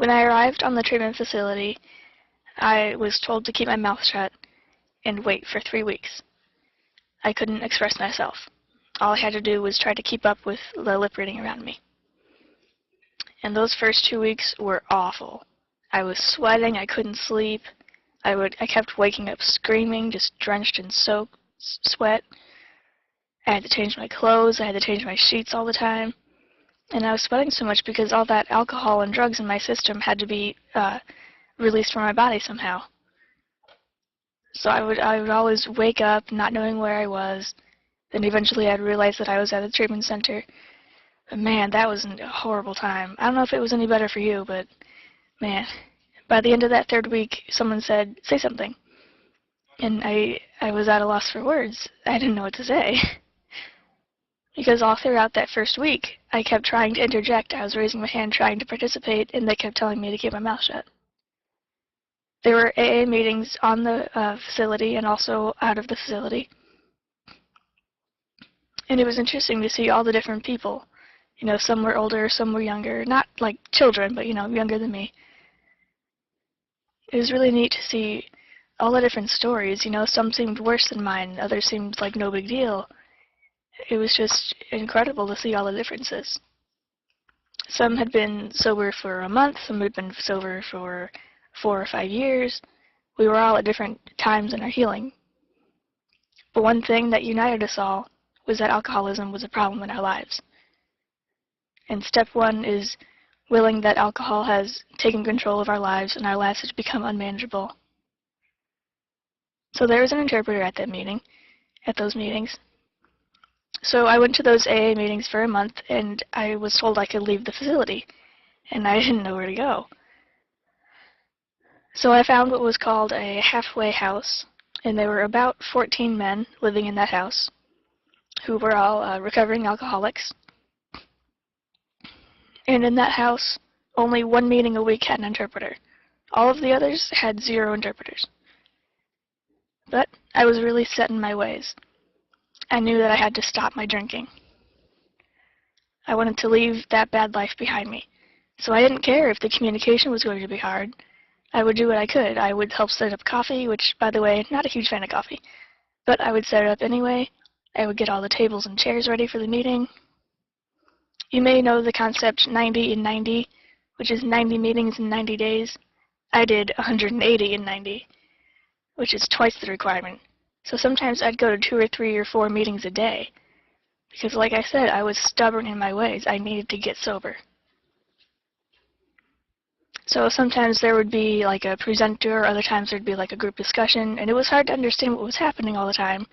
When I arrived on the treatment facility, I was told to keep my mouth shut and wait for 3 weeks. I couldn't express myself. All I had to do was try to keep up with the lip reading around me. And those first 2 weeks were awful. I was sweating, I couldn't sleep. I kept waking up screaming, just drenched in sweat. I had to change my clothes, I had to change my sheets all the time. And I was sweating so much because all that alcohol and drugs in my system had to be released from my body somehow. So I would always wake up not knowing where I was. Then eventually I'd realize that I was at a treatment center. But man, that was a horrible time. I don't know if it was any better for you, but man, by the end of that 3rd week, someone said, "Say something." And I was at a loss for words. I didn't know what to say. Because all throughout that 1st week, I kept trying to interject. I was raising my hand trying to participate, and they kept telling me to keep my mouth shut. There were AA meetings on the facility and also out of the facility. And it was interesting to see all the different people. You know, some were older, some were younger. Not like children, but, you know, younger than me. It was really neat to see all the different stories. You know, some seemed worse than mine, others seemed like no big deal. It was just incredible to see all the differences. Some had been sober for a month, some had been sober for 4 or 5 years. We were all at different times in our healing. But one thing that united us all was that alcoholism was a problem in our lives. And step 1 is willing that alcohol has taken control of our lives and our lives have become unmanageable. So there was an interpreter at those meetings. So I went to those AA meetings for a month, and I was told I could leave the facility, and I didn't know where to go. So I found what was called a halfway house, and there were about 14 men living in that house who were all recovering alcoholics. And in that house, only 1 meeting a week had an interpreter. All of the others had 0 interpreters. But I was really set in my ways. I knew that I had to stop my drinking. I wanted to leave that bad life behind me. So I didn't care if the communication was going to be hard. I would do what I could. I would help set up coffee, which, by the way, not a huge fan of coffee. But I would set it up anyway. I would get all the tables and chairs ready for the meeting. You may know the concept 90 in 90, which is 90 meetings in 90 days. I did 180 in 90, which is twice the requirement. So sometimes I'd go to 2 or 3 or 4 meetings a day. Because like I said, I was stubborn in my ways. I needed to get sober. So sometimes there would be like a presenter, other times there'd be like a group discussion, and it was hard to understand what was happening all the time,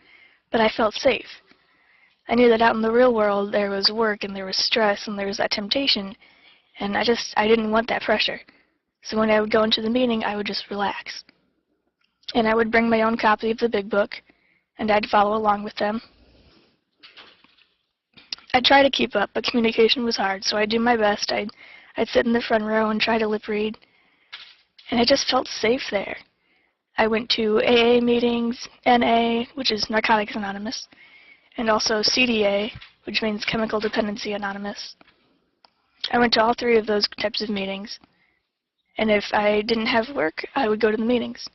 but I felt safe. I knew that out in the real world there was work and there was stress and there was that temptation, and I didn't want that pressure. So when I would go into the meeting, I would just relax. And I would bring my own copy of the big book, and I'd follow along with them. I'd try to keep up, but communication was hard, so I'd do my best. I'd sit in the front row and try to lip read, and I just felt safe there. I went to AA meetings, NA, which is Narcotics Anonymous, and also CDA, which means Chemical Dependency Anonymous. I went to all 3 of those types of meetings, and if I didn't have work, I would go to the meetings.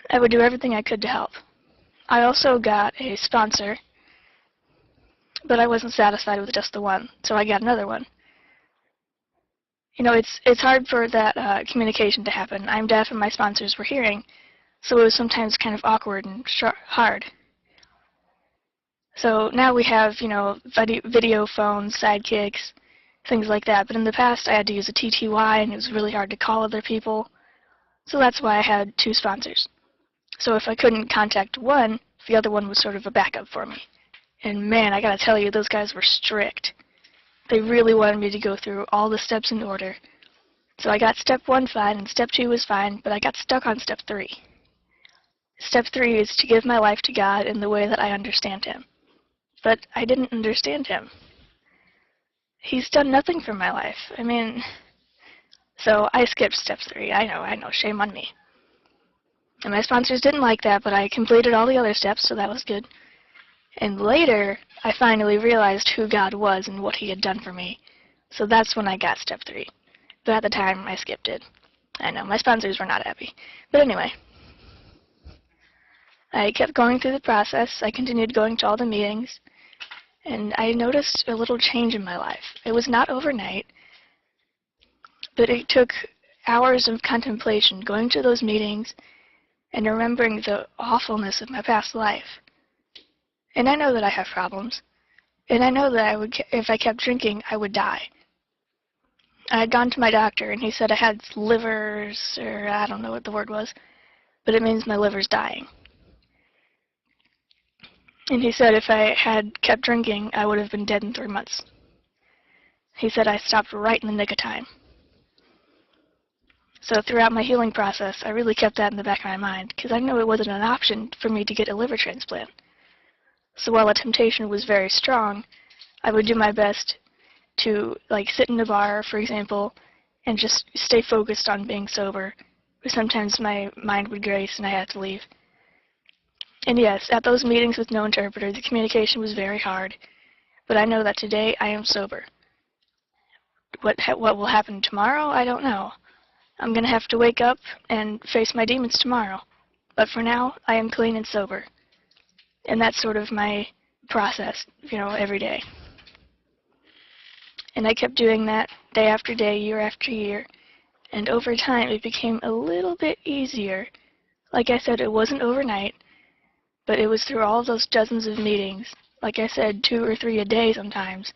I would do everything I could to help. I also got a sponsor, but I wasn't satisfied with just the one, so I got another one. You know, it's hard for that communication to happen. I'm deaf and my sponsors were hearing, so it was sometimes kind of awkward and hard. So now we have, you know, video phones, sidekicks, things like that, but in the past I had to use a TTY and it was really hard to call other people, so that's why I had 2 sponsors. So if I couldn't contact one, the other one was sort of a backup for me. And man, I gotta tell you, those guys were strict. They really wanted me to go through all the steps in order. So I got step 1 fine, and step 2 was fine, but I got stuck on step 3. Step 3 is to give my life to God in the way that I understand Him. But I didn't understand Him. He's done nothing for my life. I mean, so I skipped step 3. I know, shame on me. And my sponsors didn't like that, but I completed all the other steps, so that was good. And later, I finally realized who God was and what He had done for me. So that's when I got step 3. but at the time I skipped it. I know, my sponsors were not happy. But anyway, I kept going through the process. I continued going to all the meetings, and I noticed a little change in my life. It was not overnight, but it took hours of contemplation, going to those meetings and remembering the awfulness of my past life. And I know that I have problems, and I know that if I kept drinking, I would die. I had gone to my doctor, and he said I had livers, or I don't know what the word was, but it means my liver's dying. And he said if I had kept drinking, I would have been dead in 3 months. He said I stopped right in the nick of time. So throughout my healing process, I really kept that in the back of my mind, because I knew it wasn't an option for me to get a liver transplant. So while the temptation was very strong, I would do my best to sit in a bar, for example, and just stay focused on being sober. But sometimes my mind would grace and I had to leave. And yes, at those meetings with no interpreter, the communication was very hard, but I know that today I am sober. What will happen tomorrow, I don't know. I'm going to have to wake up and face my demons tomorrow. But for now, I am clean and sober. And that's sort of my process, every day. And I kept doing that day after day, year after year. And over time, it became a little bit easier. Like I said, it wasn't overnight, but it was through all of those dozens of meetings. Like I said, 2 or 3 a day sometimes.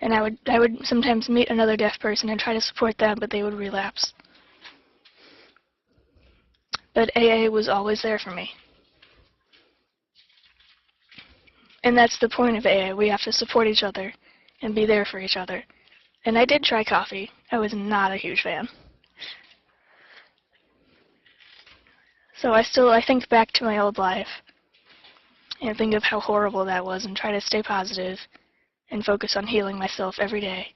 And I would sometimes meet another deaf person and try to support them, but they would relapse. But AA was always there for me. And that's the point of AA. We have to support each other and be there for each other. And I did try coffee. I was not a huge fan. So I think back to my old life and think of how horrible that was and try to stay positive and focus on healing myself every day.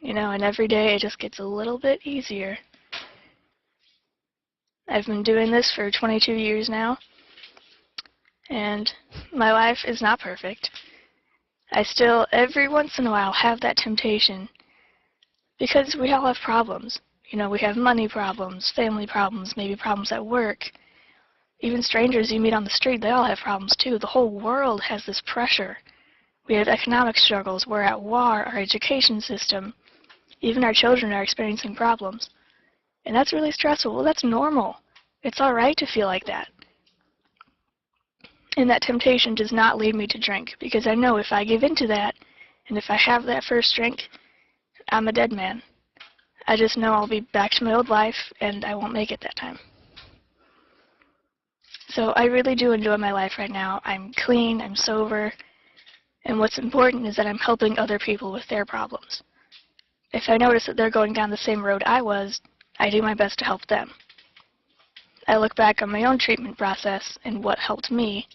And every day it just gets a little bit easier. I've been doing this for 22 years now, and my life is not perfect. I still, every once in a while, have that temptation, because we all have problems. We have money problems, family problems, maybe problems at work. Even strangers you meet on the street, they all have problems too. The whole world has this pressure. We have economic struggles, we're at war, our education system, even our children are experiencing problems. And that's really stressful. Well, that's normal. It's all right to feel like that. And that temptation does not lead me to drink, because I know if I give in to that, and if I have that first drink, I'm a dead man. I just know I'll be back to my old life, and I won't make it that time. So I really do enjoy my life right now. I'm clean, I'm sober, and what's important is that I'm helping other people with their problems. If I notice that they're going down the same road I was, I do my best to help them. I look back on my own treatment process and what helped me,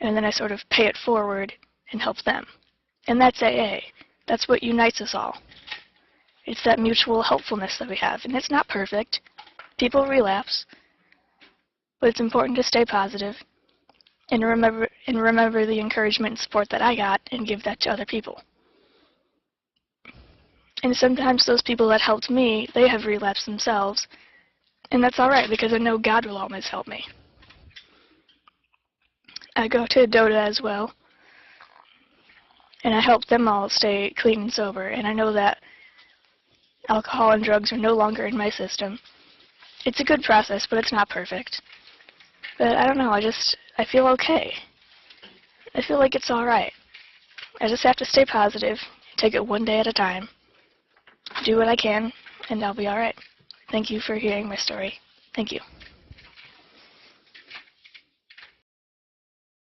and then I sort of pay it forward and help them. And that's AA. That's what unites us all. It's that mutual helpfulness that we have. And it's not perfect. People relapse. But it's important to stay positive and remember the encouragement and support that I got and give that to other people. And sometimes those people that helped me, they have relapsed themselves. And that's all right, because I know God will always help me. I go to DODA as well, and I help them all stay clean and sober. And I know that alcohol and drugs are no longer in my system. It's a good process, but it's not perfect. But I don't know, I feel okay. I feel like it's all right. I just have to stay positive, take it one day at a time, do what I can, and I'll be all right. Thank you for hearing my story. Thank you.